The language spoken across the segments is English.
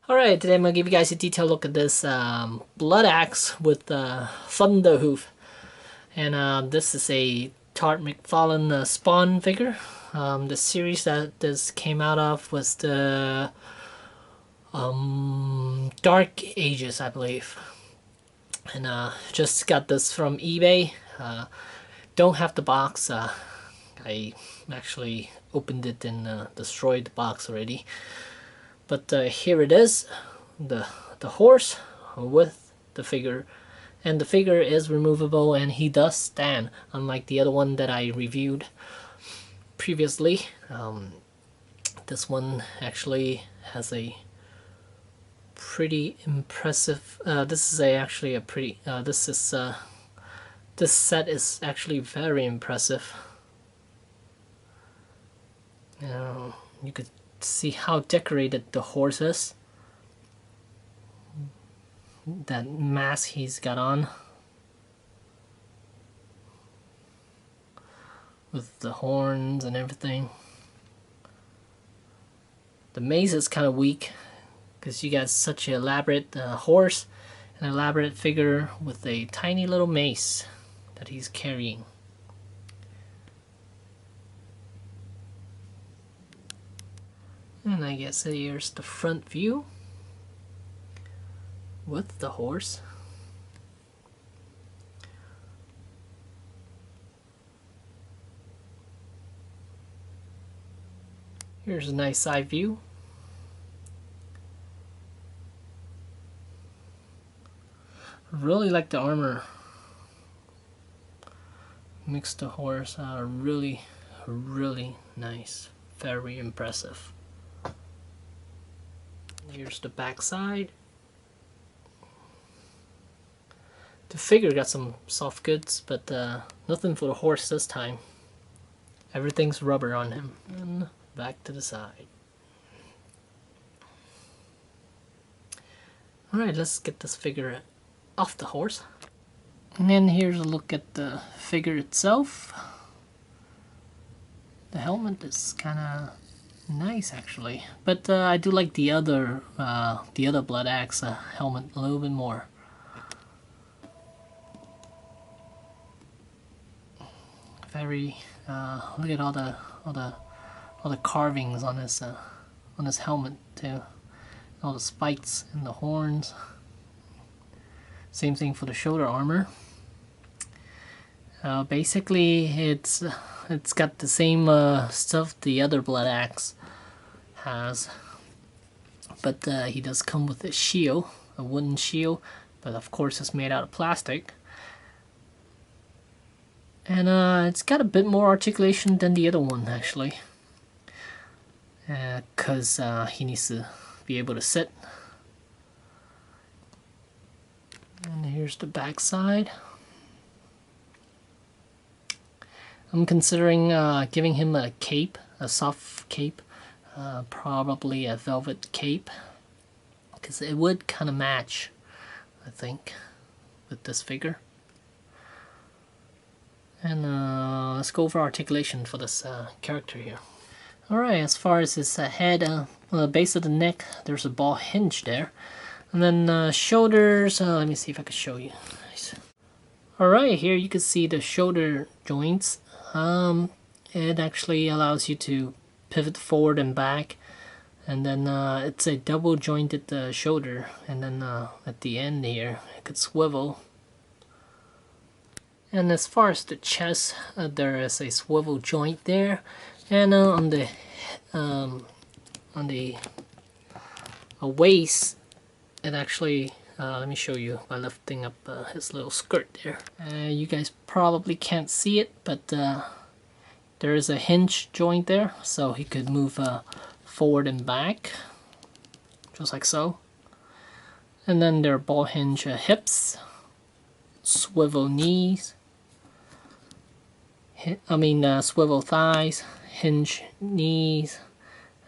Alright, today I'm going to give you guys a detailed look at this Bloodaxe with Thunderhoof. And this is a Tart McFarlane Spawn figure. The series that this came out of was the Dark Ages, I believe. And just got this from eBay. Don't have the box. I actually opened it and destroyed the box already. But here it is, the horse with the figure, and the figure is removable and he does stand, unlike the other one that I reviewed previously. This one actually has a pretty impressive. This is actually a pretty. This set is actually very impressive. You could see how decorated the horse is. That mask he's got on with the horns and everything. The mace is kind of weak because you got such an elaborate horse, an elaborate figure with a tiny little mace that he's carrying. And I guess here's the front view with the horse. Here's a nice side view. Really like the armor. Makes the horse really nice. Very impressive. Here's the back side. The figure got some soft goods, but nothing for the horse this time. Everything's rubber on him. And back to the side. Alright, let's get this figure off the horse. And then here's a look at the figure itself. The helmet is kind of nice actually, but I do like the other Bloodaxe helmet a little bit more. Very look at all the carvings on his helmet too. All the spikes and the horns. Same thing for the shoulder armor. Basically, it's got the same stuff the other Bloodaxe has, but he does come with a shield, a wooden shield, but of course it's made out of plastic. And it's got a bit more articulation than the other one actually, because he needs to be able to sit. And here's the back side. I'm considering giving him a cape, a soft cape, probably a velvet cape, because it would kind of match, I think, with this figure. And let's go over articulation for this character here. Alright, as far as his head, on the base of the neck, there's a ball hinge there. And then shoulders, let me see if I can show you. Nice. Alright, here you can see the shoulder joints. It actually allows you to pivot forward and back, and then it's a double jointed shoulder, and then at the end here it could swivel. And as far as the chest, there is a swivel joint there, and on the waist, it actually let me show you by lifting up his little skirt there. You guys probably can't see it, but there is a hinge joint there, so he could move forward and back, just like so. And then there are ball hinge hips, swivel knees, swivel thighs, hinge knees,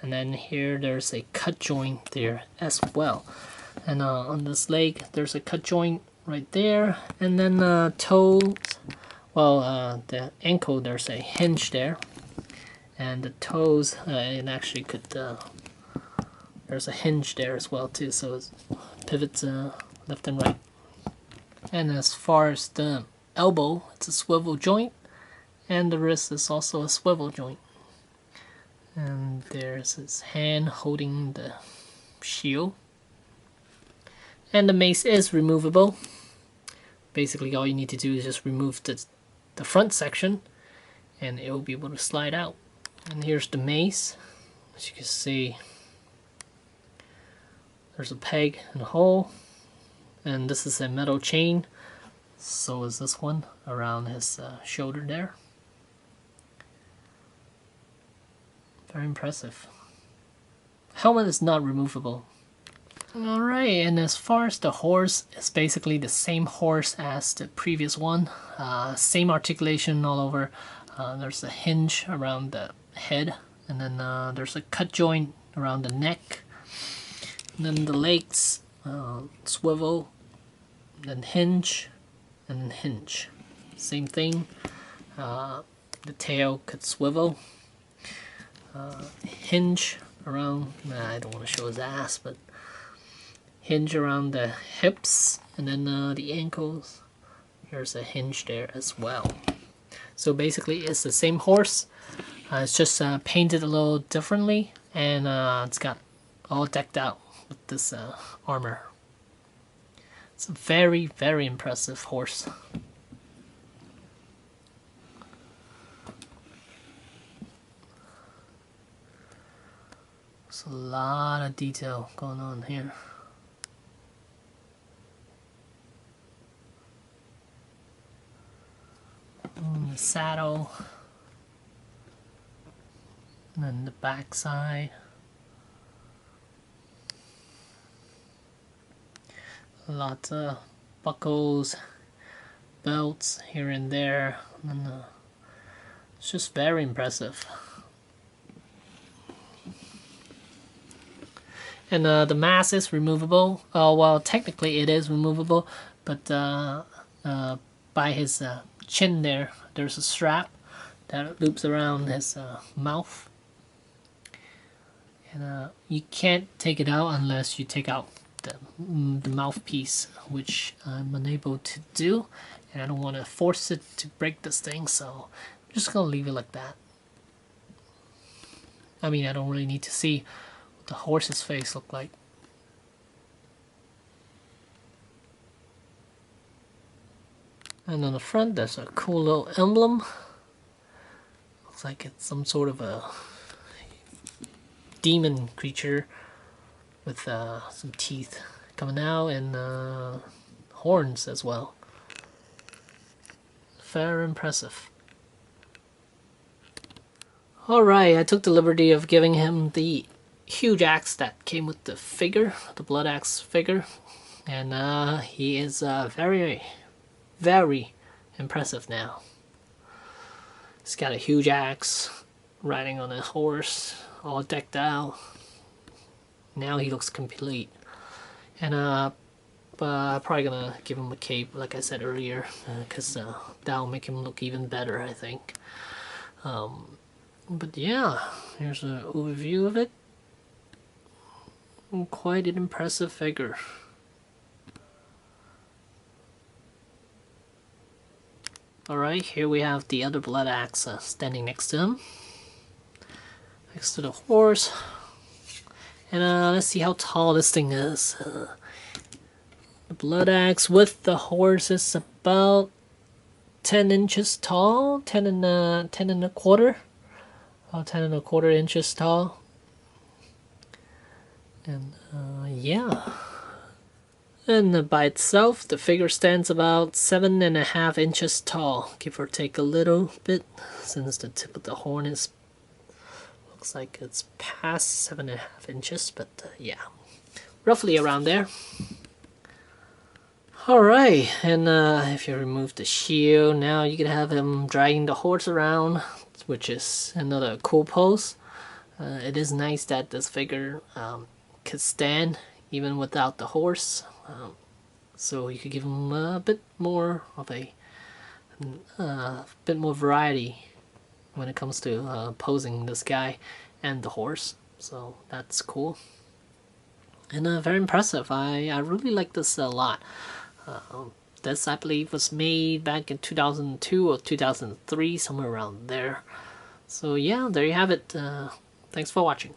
and then here there's a cut joint there as well. And on this leg there's a cut joint right there, and then toes, well, the ankle there's a hinge there, and the toes it actually could there's a hinge there as well too, so it pivots left and right. And as far as the elbow, it's a swivel joint, and the wrist is also a swivel joint. And there's his hand holding the shield. And the mace is removable. Basically all you need to do is just remove the front section and it will be able to slide out. And here's the mace. As you can see, there's a peg and a hole, and this is a metal chain, so is this one around his shoulder there. Very impressive. Helmet is not removable. Alright, and as far as the horse, it's basically the same horse as the previous one. Same articulation all over. There's a hinge around the head, and then there's a cut joint around the neck. And then the legs swivel, then hinge, and then hinge. Same thing. The tail could swivel. Hinge around, I don't want to show his ass, but hinge around the hips, and then the ankles. There's a hinge there as well. So basically it's the same horse. It's just painted a little differently, and it's got all decked out with this armor. It's a very, very impressive horse. There's a lot of detail going on here. The saddle, and then the back side. Lots of buckles, belts here and there, and it's just very impressive. And the mask is removable. Well, technically it is removable, but by his chin there's a strap that loops around his mouth. And you can't take it out unless you take out the mouthpiece, which I'm unable to do, and I don't want to force it to break this thing, so I'm just gonna leave it like that. I mean, I don't really need to see what the horse's face look like. And on the front there's a cool little emblem. Looks like it's some sort of a demon creature with some teeth coming out, and horns as well. Very impressive. Alright, I took the liberty of giving him the huge axe that came with the figure, the Bloodaxe figure, and he is very, very impressive now. He's got a huge axe, riding on a horse, all decked out. Now he looks complete. And I'm probably gonna give him a cape, like I said earlier, because that'll make him look even better, I think. But yeah, here's an overview of it. Quite an impressive figure. Alright, here we have the other Bloodaxe standing next to him. Next to the horse. And let's see how tall this thing is. The Bloodaxe with the horse is about 10 inches tall, 10 and a quarter. About 10 and a quarter inches tall. And yeah. And by itself, the figure stands about 7.5 inches tall, give or take a little bit, since the tip of the horn is looks like it's past 7.5 inches, but yeah, roughly around there. Alright, and if you remove the shield, now you can have him dragging the horse around, which is another cool pose. It is nice that this figure could stand even without the horse, so you could give him a bit more of a bit more variety when it comes to posing this guy and the horse, so that's cool. and very impressive. I really like this a lot. This, I believe, was made back in 2002 or 2003, somewhere around there. So yeah, there you have it. Thanks for watching.